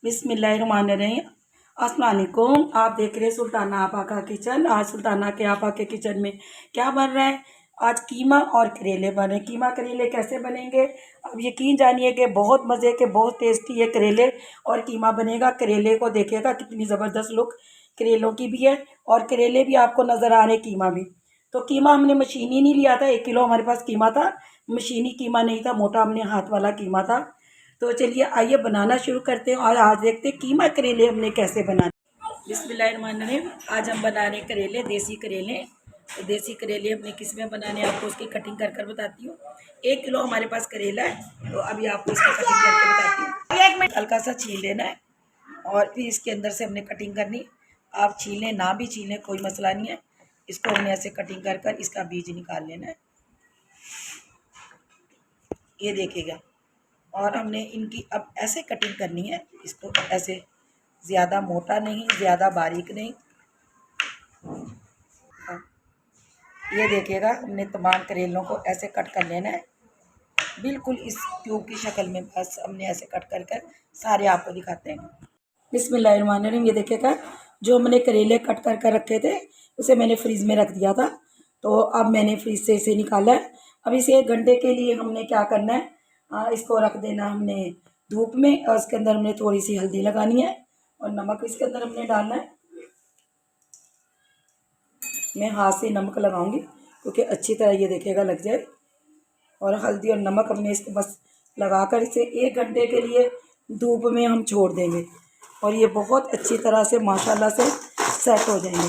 बिस्मिल्लाहिर्रहमानिर्रहीम। अस्सलाम वालेकुम। आप देख रहे हैं सुल्ताना आपा का किचन। आज सुल्ताना के आपा के किचन में क्या बन रहा है? आज कीमा और करेले बने। कीमा करेले कैसे बनेंगे? अब यकीन जानिए कि बहुत मज़े के, बहुत टेस्टी ये करेले और कीमा बनेगा। करेले को देखिएगा कितनी ज़बरदस्त लुक करेलों की भी है और करेले भी आपको नज़र आ रहे, कीमा भी। तो कीमा हमने मशीनी नहीं लिया था, 1 किलो हमारे पास कीमा था, मशीनी कीमा नहीं था, मोटा हमने हाथ वाला कीमा था। तो चलिए आइए बनाना शुरू करते हैं और आज देखते हैं कीमा करेले हमने कैसे बनाने। बिस्मिल्लाहिर्रहमानिर्रहीम। आज हम बना रहे करेले, देसी करेले। तो देसी करेले हमने किस में बनाने, आपको उसकी कटिंग कर कर बताती हूँ। 1 किलो हमारे पास करेला है, तो अभी आपको इसकी कटिंग करके बताती हूँ। 1 मिनट हल्का सा छील लेना है और फिर इसके अंदर से हमने कटिंग करनी। आप छीलें ना भी छीलें कोई मसला नहीं है। इसको हमने ऐसे कटिंग कर कर इसका बीज निकाल लेना है, ये देखिएगा। और हमने इनकी अब ऐसे कटिंग करनी है, इसको ऐसे, ज़्यादा मोटा नहीं, ज़्यादा बारीक नहीं। ये देखिएगा, हमने तमाम करेलों को ऐसे कट कर लेना है, बिल्कुल इस ट्यूब की शक्ल में। बस हमने ऐसे कट कर कर सारे आपको दिखाते हैं। बिस्मिल्लाहिर्रहमानिर्रहीम। ये देखिएगा, जो हमने करेले कट कर कर रखे थे उसे मैंने फ्रीज़ में रख दिया था, तो अब मैंने फ्रीज से इसे निकाला है। अब इसे 1 घंटे के लिए हमने क्या करना है, इसको रख देना हमने धूप में। और इसके अंदर हमने थोड़ी सी हल्दी लगानी है और नमक इसके अंदर हमने डालना है। मैं हाथ से नमक लगाऊंगी क्योंकि अच्छी तरह ये देखिएगा लग जाए। और हल्दी और नमक हमने इसको बस लगाकर इसे 1 घंटे के लिए धूप में हम छोड़ देंगे और ये बहुत अच्छी तरह से माशाल्लाह से सेट हो जाएंगे।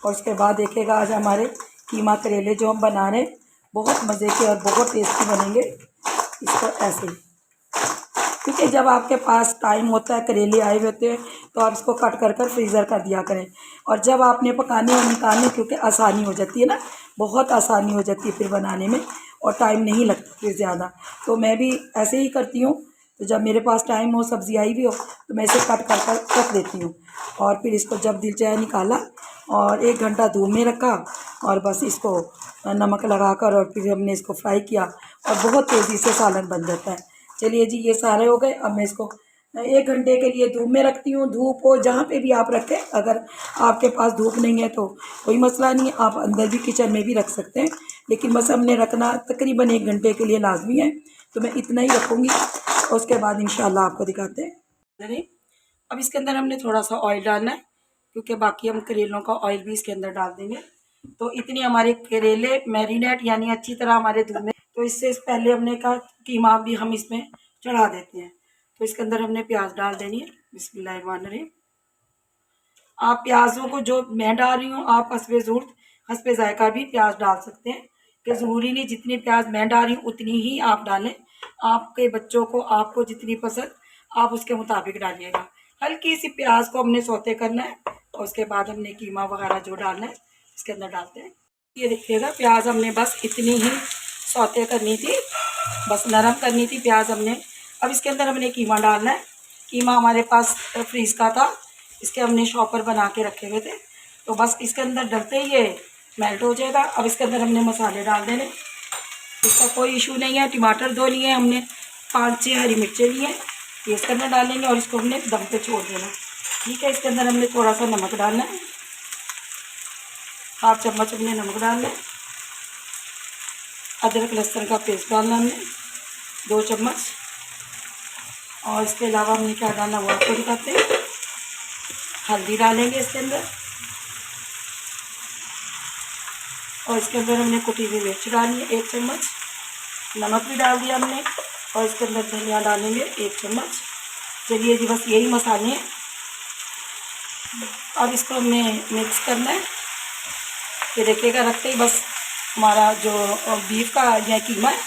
और उसके बाद देखिएगा, आज हमारे कीमा करेले जो हम बना रहे हैं बहुत मज़े के और बहुत टेस्टी बनेंगे। इसको ऐसे, क्योंकि जब आपके पास टाइम होता है, करेले आए हुए होते हैं, तो आप इसको कट कर कर फ्रीज़र कर दिया करें। और जब आपने पकाने और निकालने, क्योंकि आसानी हो जाती है ना, बहुत आसानी हो जाती है फिर बनाने में और टाइम नहीं लगता फिर ज़्यादा। तो मैं भी ऐसे ही करती हूँ। तो जब मेरे पास टाइम हो, सब्ज़ी आई भी हो, तो मैं इसे कट कर कर रख देती हूँ और फिर इसको जब दिल चाहे निकाला और 1 घंटा धूप में रखा और बस इसको नमक लगाकर और फिर हमने इसको फ्राई किया और बहुत तेज़ी से सालन बन जाता है। चलिए जी, ये सारे हो गए। अब मैं इसको 1 घंटे के लिए धूप में रखती हूँ। धूप हो जहाँ पे भी आप रखें, अगर आपके पास धूप नहीं है तो कोई मसला नहीं है, आप अंदर भी किचन में भी रख सकते हैं, लेकिन बस हमने रखना तकरीबन 1 घंटे के लिए लाजमी है, तो मैं इतना ही रखूँगी। और उसके बाद इंशाल्लाह आपको दिखाते हैं। अब इसके अंदर हमने थोड़ा सा ऑयल डालना है, क्योंकि बाकी हम करेलों का ऑयल भी इसके अंदर डाल देंगे। तो इतनी हमारे करेले मैरिनेट यानी अच्छी तरह हमारे धुल में। तो इससे पहले हमने कहा कीमा भी हम इसमें चढ़ा देते हैं। तो इसके अंदर हमने प्याज डाल देनी है। बिस्मिल्लाहिर्रहमानिर्रहीम। आप प्याज़ों को, जो मैं डाल रही हूँ, आप हस्बे ज़रूरत, हस्बे ज़ायका भी प्याज डाल सकते हैं, कि ज़रूरी नहीं जितनी प्याज मैं डाल रही हूँ उतनी ही आप डालें। आपके बच्चों को, आपको जितनी पसंद आप उसके मुताबिक डालिएगा। हल्की सी प्याज को हमने सौते करना है और उसके बाद हमने कीमा वगैरह जो डालना है इसके अंदर डालते हैं। ये देखिएगा, प्याज हमने बस इतनी ही सौते करनी थी, बस नरम करनी थी प्याज हमने। अब इसके अंदर हमने कीमा डालना है। कीमा हमारे पास फ्रीज का था, इसके हमने शॉपर बना के रखे हुए थे, तो बस इसके अंदर डलते ही ये मेल्ट हो जाएगा। अब इसके अंदर हमने मसाले डाल देने, इसका कोई इशू नहीं है। टमाटर 2 लिए हमने, 5-6 हरी मिर्चें लिए, ये इसके अंदर डालेंगे और इसको हमने दम पे छोड़ देना। ठीक है, इसके अंदर हमने थोड़ा सा नमक डालना है, 1/2 चम्मच हमने नमक डालना है। अदरक लहसुन का पेस्ट डालना हमने 2 चम्मच। और इसके अलावा हमने क्या डालना वो आपको दिखाते हैं। हल्दी डालेंगे इसके अंदर और इसके अंदर हमने कुटी हुई मिर्च डाली है 1 चम्मच। नमक भी डाल दिया हमने और इसके अंदर धनिया डालेंगे 1 चम्मच। चलिए जी, बस यही मसाले हैं। अब इसको हमने मिक्स करना है। ये देखिएगा, रखते ही बस हमारा जो बीफ का या कीमा है,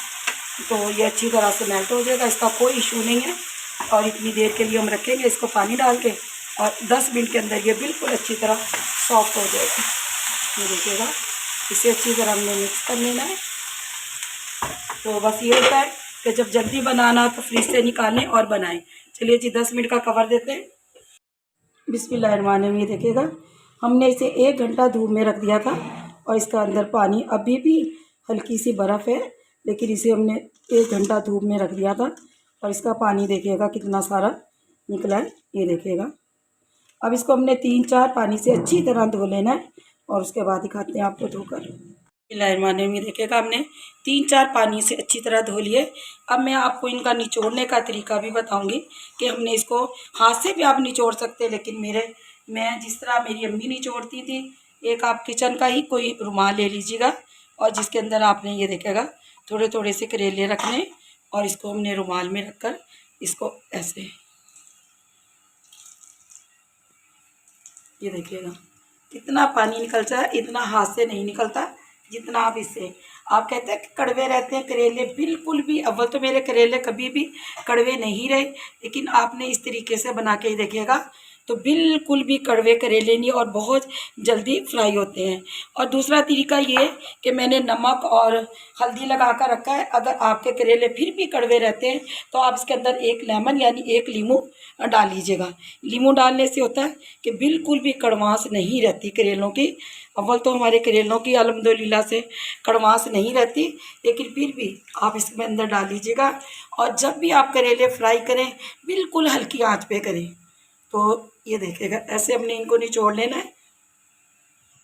तो ये अच्छी तरह से मेल्ट हो जाएगा, इसका कोई इशू नहीं है। और इतनी देर के लिए हम रखेंगे इसको पानी डाल के और 10 मिनट के अंदर ये बिल्कुल अच्छी तरह सॉफ्ट हो जाएगा। ये देखिएगा, इसे अच्छी तरह हमने मिक्स कर लेना है। तो बस ये होता है कि जब जल्दी बनाना तो फ्रीज से निकालें और बनाएं। चलिए जी, 10 मिनट का कवर देते हैं। बिस्मिल्लाहिर्रहमानिर्रहीम। ये देखिएगा, हमने इसे 1 घंटा धूप में रख दिया था और इसका अंदर पानी अभी भी हल्की सी बर्फ़ है, लेकिन इसे हमने 1 घंटा धूप में रख दिया था और इसका पानी देखिएगा कितना सारा निकला है, ये देखिएगा। अब इसको हमने 3-4 पानी से अच्छी तरह धो लेना है और उसके बाद दिखाते हैं आपको धोकर। बिस्मिल्लाहिर्रहमानिर्रहीम में देखिएगा हमने 3-4 पानी से अच्छी तरह धो लिए। अब मैं आपको इनका निचोड़ने का तरीका भी बताऊंगी कि हमने इसको हाथ से भी आप निचोड़ सकते हैं, लेकिन मैं जिस तरह मेरी अम्मी निचोड़ती थी, एक आप किचन का ही कोई रुमाल ले लीजिएगा और जिसके अंदर आपने ये देखिएगा थोड़े थोड़े से करेले रखने और इसको हमने रुमाल में रखकर इसको ऐसे, ये देखिएगा कितना पानी निकलता है, इतना हाथ से नहीं निकलता जितना आप इससे। आप कहते हैं कि कड़वे रहते हैं करेले, बिल्कुल भी। अव्वल तो मेरे करेले कभी भी कड़वे नहीं रहे, लेकिन आपने इस तरीके से बना के ही देखिएगा तो बिल्कुल भी कड़वे करेले नहीं और बहुत जल्दी फ्राई होते हैं। और दूसरा तरीका ये कि मैंने नमक और हल्दी लगा कर रखा है। अगर आपके करेले फिर भी कड़वे रहते हैं तो आप इसके अंदर एक लेमन यानी एक लीमू डाल लीजिएगा। लीमू डालने से होता है कि बिल्कुल भी कड़वास नहीं रहती करेलों की। अव्वल तो हमारे करेलों की अल्हम्दुलिल्लाह से कड़वास नहीं रहती, लेकिन फिर भी आप इसमें अंदर डाल लीजिएगा। और जब भी आप करेले फ्राई करें बिल्कुल हल्की आंच पे करें। तो ये देखिएगा ऐसे हमने इनको निचोड़ लेना है।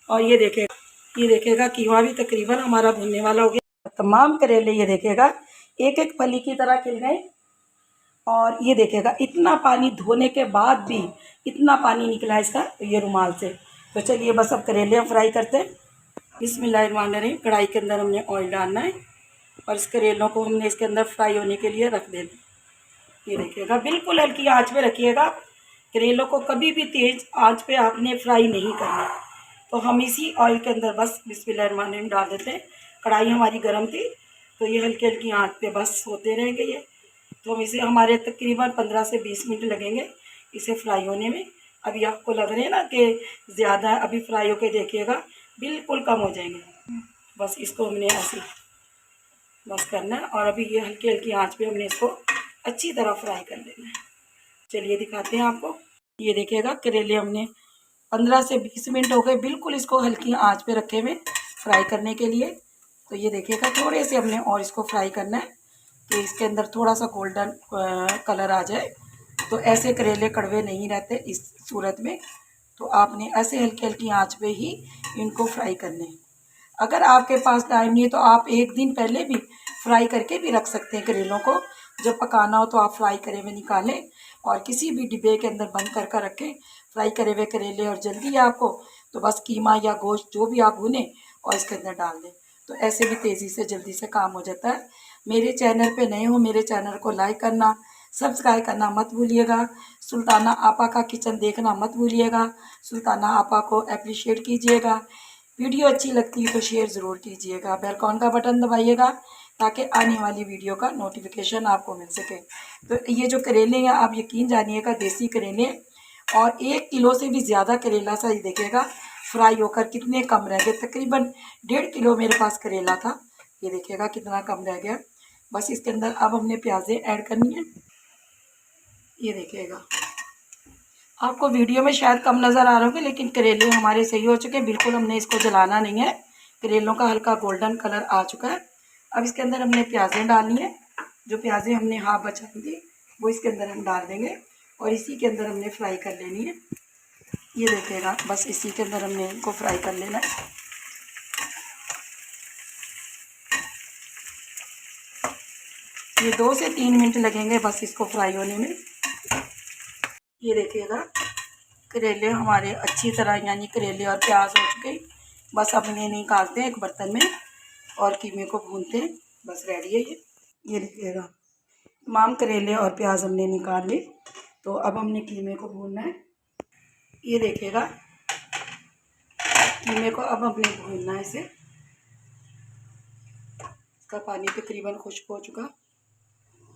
और ये देखिएगा कीमा भी तकरीबन हमारा भुनने वाला हो गया। तमाम करेले ये देखिएगा एक एक फली की तरह खिल गए। और ये देखिएगा इतना पानी धोने के बाद भी इतना पानी निकला है इसका ये रुमाल से। तो चलिए बस अब करेले हम फ्राई करते हैं। बिस्मिल्लाहिर्रहमानिर्रहीम। कढ़ाई के अंदर हमने ऑयल डालना है और इस करेलों को हमने इसके अंदर फ्राई होने के लिए रख देना। ये देखिएगा बिल्कुल हल्की आंच पे रखिएगा। करेलों को कभी भी तेज़ आंच पे आपने फ्राई नहीं करना। तो हम इसी ऑयल के अंदर बस बिस्मिल्लाहिर्रहमानिर्रहीम डाल देते हैं। कढ़ाई हमारी गर्म थी तो ये हल्की हल्की आंच पे बस होते रहेंगे ये। तो हम इसे हमारे तकरीबन 15 से 20 मिनट लगेंगे इसे फ्राई होने में। अभी आपको लग रहे हैं ना कि ज़्यादा है, अभी फ्राई होके देखिएगा बिल्कुल कम हो जाएंगे। बस इसको हमने ऐसे बस करना है और अभी ये हल्की हल्की आंच पे हमने इसको अच्छी तरह फ्राई कर लेना है। चलिए दिखाते हैं आपको। ये देखिएगा करेले हमने 15 से 20 मिनट हो गए बिल्कुल इसको हल्की आंच पे रखे हुए फ्राई करने के लिए। तो ये देखिएगा थोड़े से हमने और इसको फ्राई करना है कि इसके अंदर थोड़ा सा गोल्डन कलर आ जाए। तो ऐसे करेले कड़वे नहीं रहते इस सूरत में। तो आपने ऐसे हल्की हल्की आंच पे ही इनको फ्राई करने हैं। अगर आपके पास टाइम नहीं है तो आप एक दिन पहले भी फ्राई करके भी रख सकते हैं करेलों को। जब पकाना हो तो आप फ्राई करे हुए निकालें और किसी भी डिब्बे के अंदर बंद कर रखें फ्राई करे हुए करेले। और जल्दी है आपको तो बस कीमा या गोश्त जो भी आप भुनें और इसके अंदर डाल दें, तो ऐसे भी तेज़ी से जल्दी से काम हो जाता है। मेरे चैनल पे नए हो मेरे चैनल को लाइक करना सब्सक्राइब करना मत भूलिएगा। सुल्ताना आपा का किचन देखना मत भूलिएगा। सुल्ताना आपा को अप्रिशिएट कीजिएगा। वीडियो अच्छी लगती है तो शेयर ज़रूर कीजिएगा। बेल आइकन का बटन दबाइएगा ताकि आने वाली वीडियो का नोटिफिकेशन आपको मिल सके। तो ये जो करेले हैं आप यकीन जानिएगा देसी करेले और 1 किलो से भी ज़्यादा करेला सा ही देखिएगा फ्राई होकर कितने कम रह गए। तकरीबन 1.5 किलो मेरे पास करेला था। ये देखिएगा कितना कम रह गया। बस इसके अंदर अब हमने प्याज़ें ऐड करनी है। ये देखिएगा आपको वीडियो में शायद कम नज़र आ रहे होंगे लेकिन करेले हमारे सही हो चुके हैं। बिल्कुल हमने इसको जलाना नहीं है। करेलों का हल्का गोल्डन कलर आ चुका है। अब इसके अंदर हमने प्याज़ें डालनी है। जो प्याज़ें हमने हाफ बचाई थी वो इसके अंदर हम डाल देंगे और इसी के अंदर हमने फ्राई कर लेनी है। ये देखिएगा बस इसी के अंदर हमने इनको फ्राई कर लेना है। ये 2 से 3 मिनट लगेंगे बस इसको फ्राई होने में। ये देखिएगा करेले हमारे अच्छी तरह यानी करेले और प्याज हो चुके। बस अब इन्हें निकालते हैं एक बर्तन में और कीमे को भूनते हैं। बस रेडी है ये देखिएगा तमाम करेले और प्याज हमने निकाल ली। तो अब हमने कीमे को भूनना है। ये देखिएगा कीमे को अब हमने भूनना है इसे। इसका पानी तकरीबन खुश्क हो चुका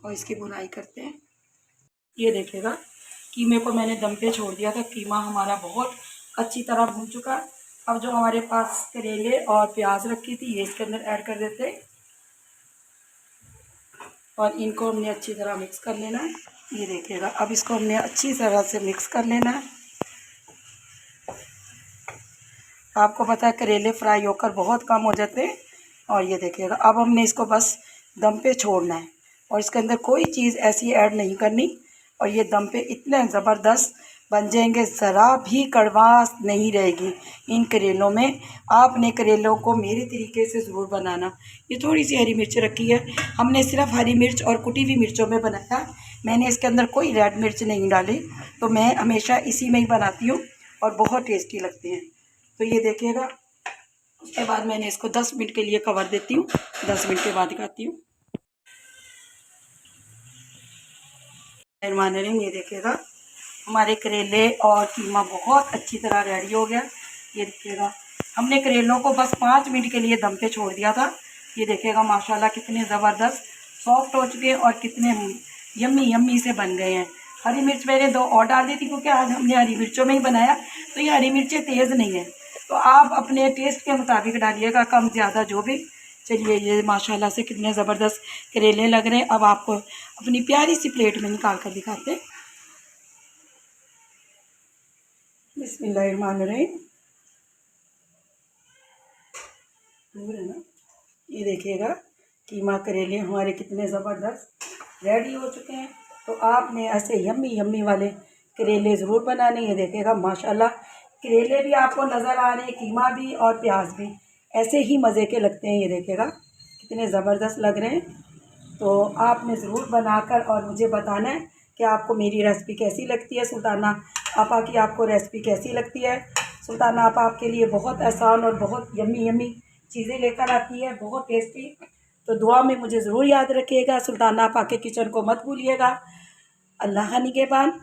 और इसकी भुनाई करते हैं। ये देखिएगा कीमे को मैंने दम पे छोड़ दिया था। कीमा हमारा बहुत अच्छी तरह भून चुका। अब जो हमारे पास करेले और प्याज रखी थी ये इसके अंदर ऐड कर देते हैं और इनको हमने अच्छी तरह मिक्स कर लेना है। ये देखिएगा अब इसको हमने अच्छी तरह से मिक्स कर लेना है। आपको पता है करेले फ्राई होकर बहुत कम हो जाते हैं। और ये देखिएगा अब हमने इसको बस दम पे छोड़ना है। और इसके अंदर कोई चीज़ ऐसी ऐड नहीं करनी। और ये दम पे इतने ज़बरदस्त बन जाएंगे, ज़रा भी कड़वास नहीं रहेगी इन करेलों में। आपने करेलों को मेरे तरीके से ज़रूर बनाना। ये थोड़ी सी हरी मिर्च रखी है, हमने सिर्फ हरी मिर्च और कुटी हुई मिर्चों में बनाया, मैंने इसके अंदर कोई रेड मिर्च नहीं डाली। तो मैं हमेशा इसी में ही बनाती हूँ और बहुत टेस्टी लगते हैं। तो ये देखिएगा, उसके बाद मैंने इसको 10 मिनट के लिए कवर देती हूँ, 10 मिनट के बाद दिखाती हूँ। ये देखिएगा, हमारे करेले और कीमा बहुत अच्छी तरह रेडी हो गया। ये देखिएगा, हमने करेलों को बस 5 मिनट के लिए दम पे छोड़ दिया था। ये देखिएगा माशाल्लाह कितने ज़बरदस्त सॉफ्ट हो चुके हैं और कितने यम्मी यम्मी से बन गए हैं। हरी मिर्च मैंने 2 और डाल दी थी क्योंकि आज हमने हरी मिर्चों में ही बनाया, तो ये हरी मिर्चें तेज़ नहीं है, तो आप अपने टेस्ट के मुताबिक डालिएगा, कम ज़्यादा जो भी। चलिए, ये माशाल्लाह से कितने ज़बरदस्त करेले लग रहे हैं। अब आपको अपनी प्यारी सी प्लेट में निकाल कर दिखाते हैं। बिस्मिल्लाहिर्रहमानिर्रहीम। दूर है ना। ये देखिएगा, कीमा करेले हमारे कितने ज़बरदस्त रेडी हो चुके हैं। तो आपने ऐसे यम्मी यम्मी वाले करेले ज़रूर बनाने। ये देखिएगा माशाल्लाह, करेले भी आपको नज़र आ रहे हैं, कीमा भी और प्याज भी ऐसे ही मज़े के लगते हैं। ये देखिएगा कितने ज़बरदस्त लग रहे हैं। तो आपने ज़रूर बनाकर और मुझे बताना है कि आपको मेरी रेसिपी कैसी लगती है। सुल्ताना आपा की आपको रेसिपी कैसी लगती है। सुल्ताना आपा आपके लिए बहुत आसान और बहुत यम्मी यम्मी चीज़ें लेकर आती है, बहुत टेस्टी। तो दुआ में मुझे ज़रूर याद रखिएगा, सुल्ताना आपा के किचन को मत भूलिएगा। अल्लाह निगहबान।